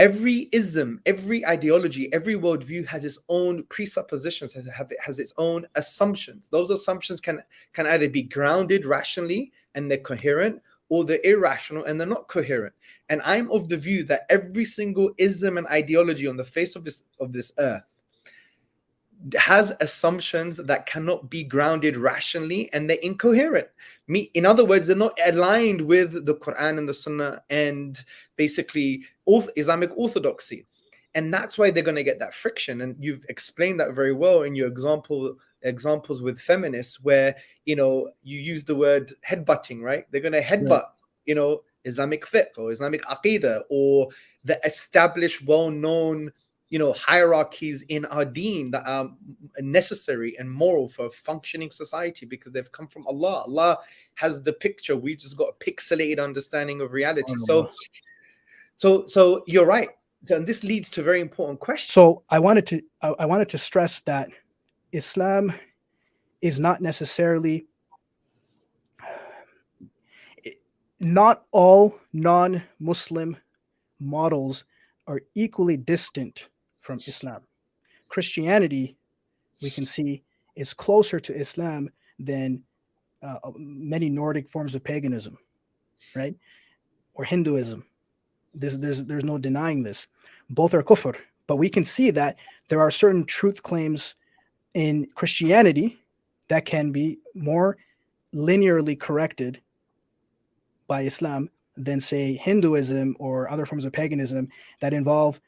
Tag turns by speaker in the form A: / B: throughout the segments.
A: every ism, every ideology, every worldview has its own presuppositions, has its own assumptions. Those assumptions can either be grounded rationally and they're coherent, or they're irrational and they're not coherent. And I'm of the view that every single ism and ideology on the face of this earth has assumptions that cannot be grounded rationally, and they're incoherent. In other words, they're not aligned with the Quran and the Sunnah and basically Islamic orthodoxy. And that's why they're going to get that friction. And you've explained that very well in your examples with feminists, where you use the word headbutting, right? They're going to headbutt, Islamic fiqh or Islamic aqidah or the established, well-known hierarchies in our deen that are necessary and moral for a functioning society, because they've come from Allah. Allah has the picture. We just got a pixelated understanding of reality. So you're right. And this leads to a very important question.
B: So I wanted to stress that Islam is not necessarily, not all non-Muslim models are equally distant from Islam. Christianity, we can see, is closer to Islam than many Nordic forms of paganism, right? Or Hinduism. There's no denying this. Both are kufr, but we can see that there are certain truth claims in Christianity that can be more linearly corrected by Islam than, say, Hinduism or other forms of paganism that involve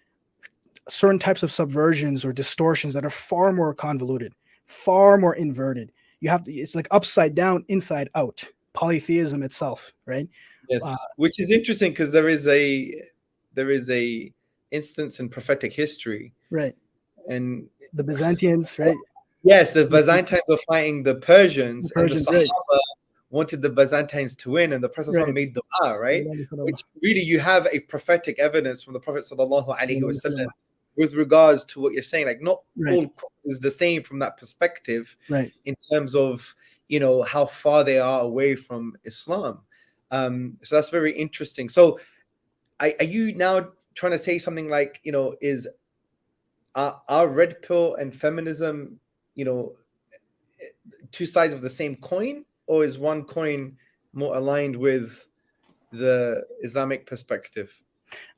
B: certain types of subversions or distortions that are far more convoluted, far more inverted. It's like upside down, inside out, polytheism itself, right?
A: Yes, which is interesting because there is a instance in prophetic history,
B: right?
A: And
B: the Byzantines, right?
A: Yes, the Byzantines were fighting the Persians, and the Sahaba wanted the Byzantines to win, and the Prophet made dua, right? Which really, you have a prophetic evidence from the Prophet sallallahu alaihi wasallam with regards to what you're saying. Like, not all is the same from that perspective, in terms of how far they are away from Islam. So that's very interesting. So are you now trying to say something like, is our red pill and feminism, two sides of the same coin, or is one coin more aligned with the Islamic perspective?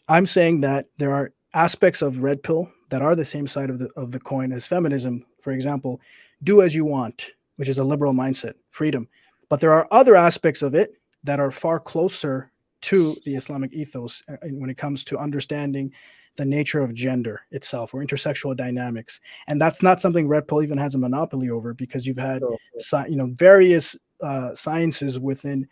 B: I'm saying that there are aspects of red pill that are the same side of the coin as feminism. For example, do as you want, which is a liberal mindset, freedom. But there are other aspects of it that are far closer to the Islamic ethos when it comes to understanding the nature of gender itself, or intersexual dynamics. And that's not something red pill even has a monopoly over, because you've had various sciences within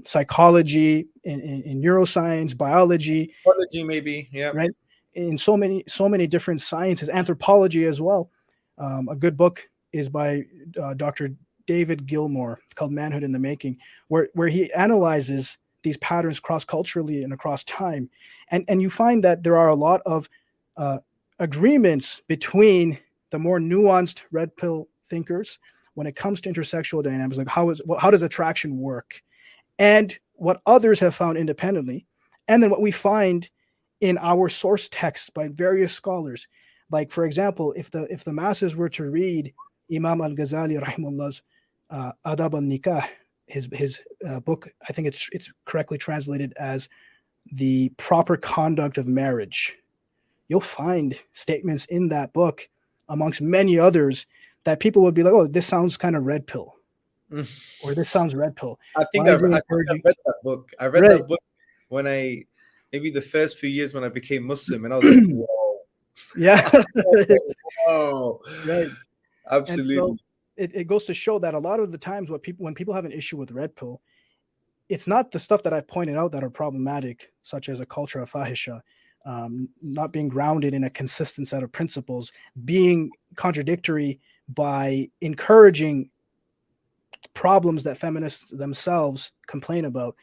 B: psychology, in neuroscience, biology,
A: maybe, yeah,
B: right, in so many different sciences, anthropology as well. A good book is by Dr. David Gilmour called Manhood in the Making, where he analyzes these patterns cross-culturally and across time. And you find that there are a lot of agreements between the more nuanced red pill thinkers when it comes to intersexual dynamics, like how does attraction work, and what others have found independently, and then what we find in our source texts by various scholars. Like, for example, if the masses were to read Imam al-Ghazali rahimahullah's Adab al-Nikah, his book, I think it's correctly translated as The Proper Conduct of Marriage, you'll find statements in that book, amongst many others, that people would be like, oh, this sounds kind of red pill, or this sounds red pill.
A: I think I read that book. I read that book when maybe the first few years when I became Muslim, and I was like, whoa.
B: Yeah.
A: Whoa.
B: Right.
A: Absolutely.
B: So it goes to show that a lot of the times when people have an issue with red pill, it's not the stuff that I've pointed out that are problematic, such as a culture of fahisha, not being grounded in a consistent set of principles, being contradictory by encouraging problems that feminists themselves complain about,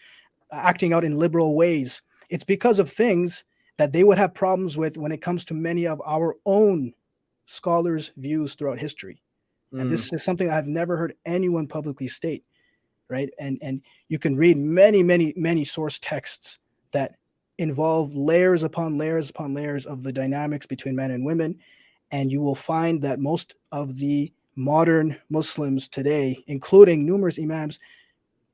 B: acting out in liberal ways. It's because of things that they would have problems with when it comes to many of our own scholars' views throughout history. And this is something I've never heard anyone publicly state, right? And you can read many source texts that involve layers upon layers upon layers of the dynamics between men and women. And you will find that most of the modern Muslims today, including numerous imams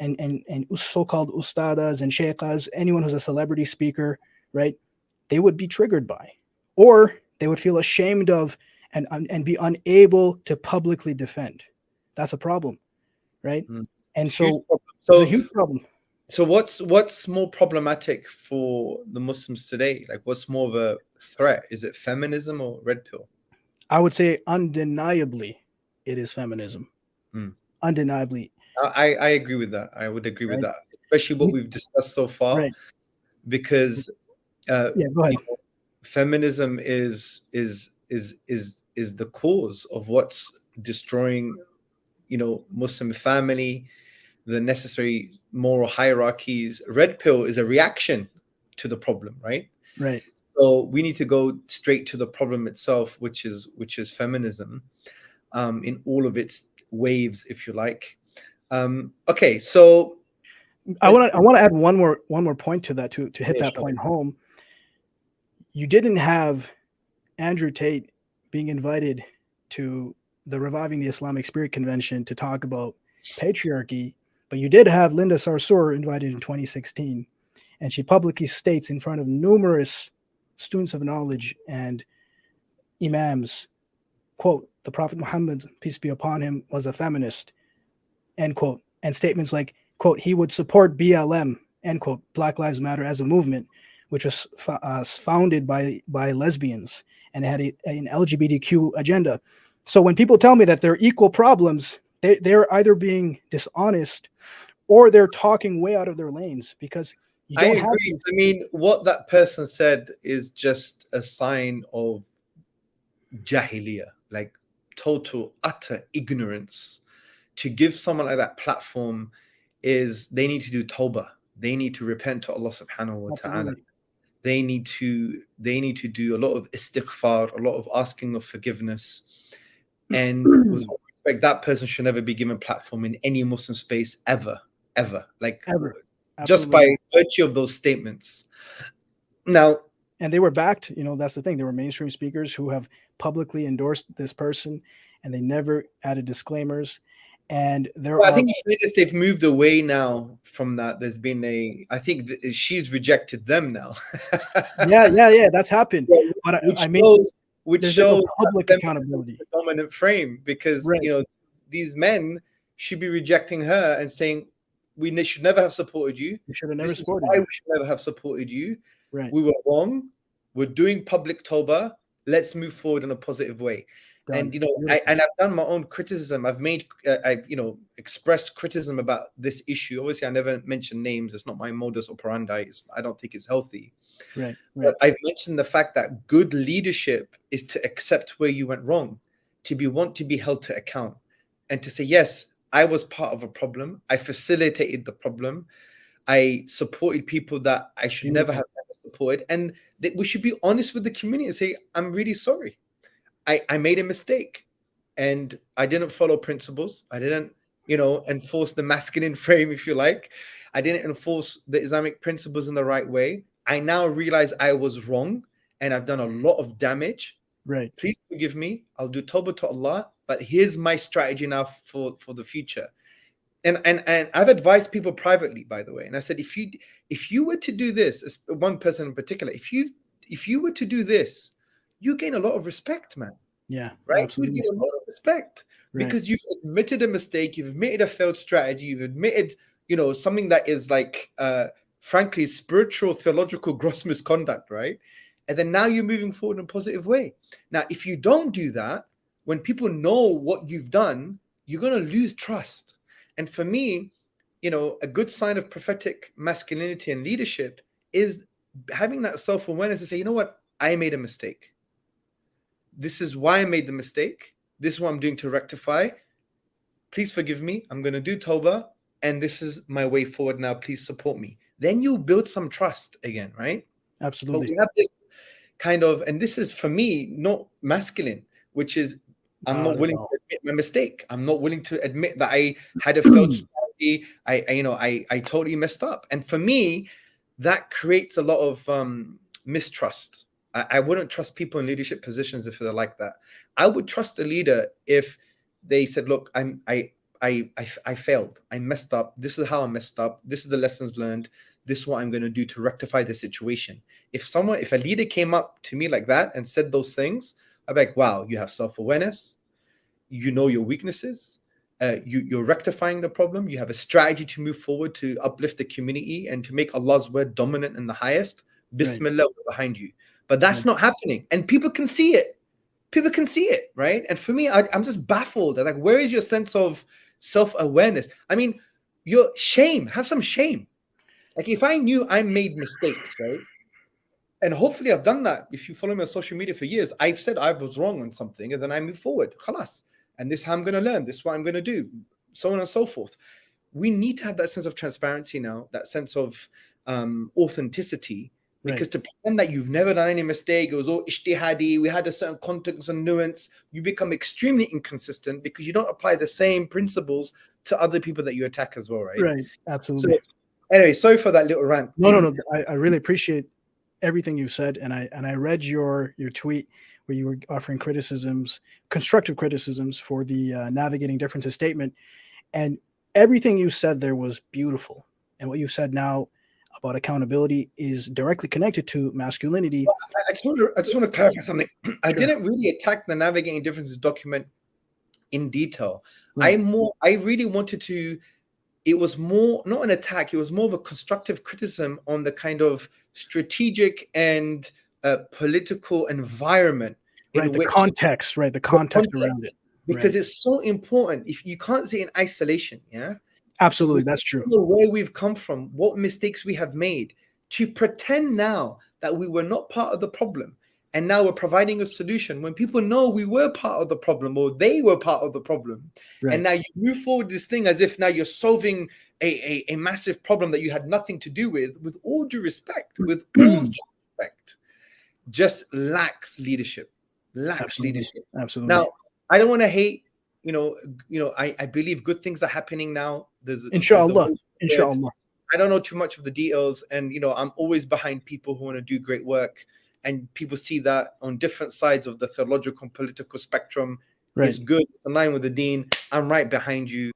B: and so-called ustadas and sheikhs, anyone who's a celebrity speaker, right, they would be triggered by, or they would feel ashamed of and be unable to publicly defend. That's a problem, right? And
A: Huge
B: so
A: problem.
B: it's a
A: So
B: huge problem.
A: so what's more problematic for the Muslims today? Like, what's more of a threat? Is it feminism or red pill?
B: I would say undeniably it is feminism. Undeniably,
A: I agree with that. I would agree with
B: right?
A: that, especially what we've discussed so far,
B: Right.
A: because
B: Yeah, go ahead.
A: feminism is the cause of what's destroying, Muslim family, the necessary moral hierarchies. Red pill is a reaction to the problem, right?
B: Right.
A: So we need to go straight to the problem itself, which is feminism, in all of its waves, if you like. Okay, so
B: I want to add one more point to that to hit that point home. You didn't have Andrew Tate being invited to the Reviving the Islamic Spirit Convention to talk about patriarchy, but you did have Linda Sarsour invited in 2016, and she publicly states in front of numerous students of knowledge and imams, quote, the Prophet Muhammad, peace be upon him, was a feminist, end quote, and statements like, quote, he would support BLM, end quote, Black Lives Matter, as a movement, which was founded by lesbians and had an LGBTQ agenda. So when people tell me that they're equal problems, they're either being dishonest or they're talking way out of their lanes, because you don't have.
A: I mean, what that person said is just a sign of jahiliyyah, like total, utter ignorance. To give someone like that platform is they need to do tawbah. They need to repent to Allah subhanahu wa ta'ala. They need to do a lot of istighfar, a lot of asking of forgiveness. And with all respect, that person should never be given platform in any Muslim space ever. Like,
B: ever.
A: Just by virtue of those statements. Now,
B: and they were backed, that's the thing. There were mainstream speakers who have publicly endorsed this person, and they never added disclaimers. And I
A: think they've moved away now from that. There's been I think she's rejected them now.
B: yeah, that's happened. But
A: which shows
B: public accountability,
A: the dominant frame, because these men should be rejecting her and saying, we should never have supported you.
B: We should have never supported
A: you.
B: We
A: should never have supported you.
B: Right.
A: We were wrong. We're doing public tawbah. Let's move forward in a positive way. Done. And I've done my own criticism. I've expressed criticism about this issue. Obviously, I never mention names. It's not my modus operandi. I don't think it's healthy.
B: Right.
A: But I've mentioned the fact that good leadership is to accept where you went wrong, want to be held to account, and to say, yes, I was part of a problem. I facilitated the problem. I supported people that I should never have supported. And that we should be honest with the community and say, I'm really sorry. I made a mistake and I didn't follow principles. I didn't, enforce the masculine frame, if you like. I didn't enforce the Islamic principles in the right way. I now realize I was wrong and I've done a lot of damage.
B: Right.
A: Please forgive me. I'll do tawbah to Allah, but here's my strategy now for the future. And I've advised people privately, by the way. And I said, if you were to do this, one person in particular, if you were to do this, you gain a lot of respect, man.
B: Yeah.
A: Right?
B: Absolutely.
A: You gain a lot of respect because you've admitted a mistake, you've admitted a failed strategy, you've admitted, something that is like, frankly, spiritual, theological gross misconduct, right? And then now you're moving forward in a positive way. Now, if you don't do that, when people know what you've done, you're going to lose trust. And for me, a good sign of prophetic masculinity and leadership is having that self-awareness to say, you know what? I made a mistake. This is why I made the mistake. This is what I'm doing to rectify. Please forgive me. I'm going to do tawbah. And this is my way forward now. Please support me. Then you build some trust again, right?
B: Absolutely.
A: But we have this kind of, and this is for me, not masculine, which is I'm not willing to admit my mistake. I'm not willing to admit that I had a failed strategy. I totally messed up. And for me, that creates a lot of mistrust. I wouldn't trust people in leadership positions if they're like that. I would trust a leader if they said, look, I failed. I messed up. This is how I messed up. This is the lessons learned. This is what I'm going to do to rectify the situation. If a leader came up to me like that and said those things, I'd be like, wow, you have self-awareness. You know your weaknesses. You're rectifying the problem. You have a strategy to move forward to uplift the community and to make Allah's word dominant and the highest. Bismillah, we're behind you. But that's not happening. And people can see it. People can see it, right? And for me, I'm just baffled. Like, where is your sense of self-awareness? I mean, your shame. Have some shame. Like, if I knew I made mistakes, right? And hopefully I've done that. If you follow me on social media for years, I've said I was wrong on something and then I move forward. Khalas. And this is how I'm going to learn. This is what I'm going to do. So on and so forth. We need to have that sense of transparency now, that sense of authenticity. Because to pretend that you've never done any mistake, it was all ijtihadi, we had a certain context and nuance, you become extremely inconsistent because you don't apply the same principles to other people that you attack as well, right?
B: Right, absolutely.
A: So, anyway, sorry for that little rant.
B: No. I really appreciate everything you said, and I read your tweet where you were offering criticisms, constructive criticisms for the navigating differences statement, and everything you said there was beautiful. And what you said now about accountability is directly connected to masculinity.
A: Well, I just want to clarify something. I didn't really attack the navigating differences document in detail.
B: Right.
A: I really wanted to. It was more not an attack. It was more of a constructive criticism on the kind of strategic and political environment
B: Right, the context around it.
A: Because it's so important. If you can't see it in isolation, yeah.
B: Absolutely, that's true.
A: Where we've come from, what mistakes we have made, to pretend now that we were not part of the problem and now we're providing a solution when people know we were part of the problem or they were part of the problem. Right. And now you move forward this thing as if now you're solving a massive problem that you had nothing to do with all due respect, just lacks leadership. Leadership.
B: Absolutely.
A: Now, I don't want to hate. I believe good things are happening now.
B: Inshallah.
A: I don't know too much of the details, and I'm always behind people who want to do great work, and people see that on different sides of the theological and political spectrum. Right. It's good, it's in line with the deen. I'm right behind you.